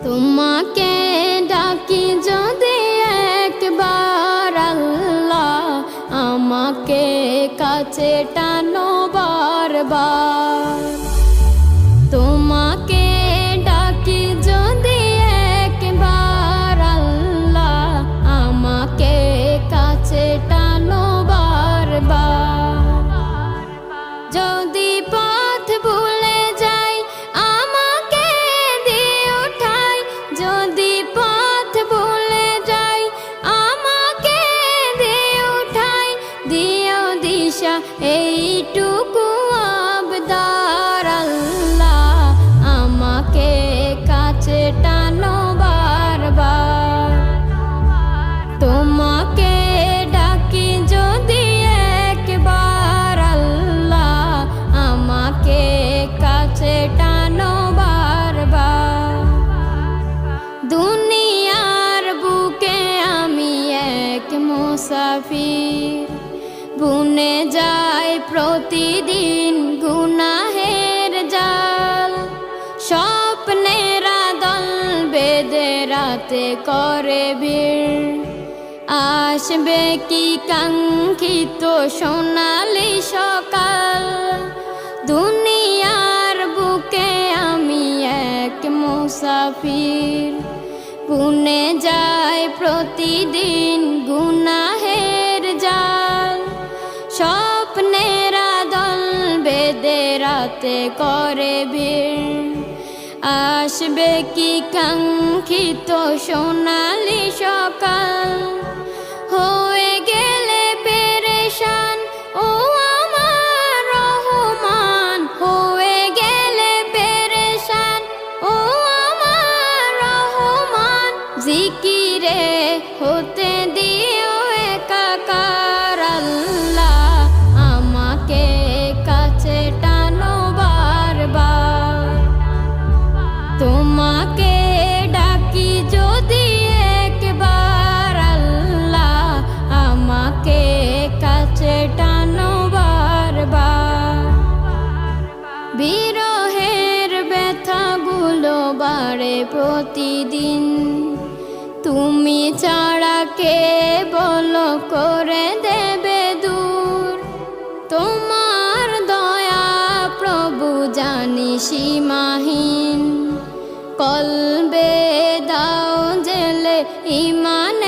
তোমাকে ডাকি যদি একবার আল্লাহ, আমাকে কাছে টানো বারবার। তোমাকে ডাকি যদি একবার আল্লাহ, আমাকে কাছে টানো বারবার। যদি পথ ভুলে যাই আমাকে দিও ঠাই, যদি পথ ভুলে যাই আমাকে দিও ঠাই, দিও দিশা এইটুকু আবদার আল্লাহ, আমাকে কাছে টানো বারবার। তোমাকে ডাকি যদি একবার আল্লাহ, আমাকে কাছে টানো বারবার। দুনিয়ার বুকে আমি এক মুসাফির, বুনে যায় প্রতিদিন গুনাহের জাল। স্বপ্নেরা দল বেঁধে রাতে করে ভিড়, আসবে কি কাঙ্ক্ষিত সোনালি সকাল। দুনিয়ার বুকে আমি এক মুসাফির, বুনে যায় প্রতিদিন গুনাহের জাল। স্বপ্নেরা দল বেঁধে রাতে করে ভিড়, আসবে কি কাঙ্ক্ষিত সোনালি সকাল। হয়ে গেলে পেরেশান ও আমার রহমান, হয়ে গেলে পেরেশান ও আমার রহমান। জিকিরে হতে দিও একাকার আল্লাহ, আমাকে কাছে টানো বারবার। তোমাকে ডাকি যদি একবার আল্লাহ, আমাকে কাছে টানো বারবার। বিরহের ব্যথাগুলো বাড়ে প্রতিদিন, তুমি ছাড়া কে বলো করে দেবে দূর। তোমার দয়া প্রভু জানি সীমাহীন, কলবে দাও জেলে ইমান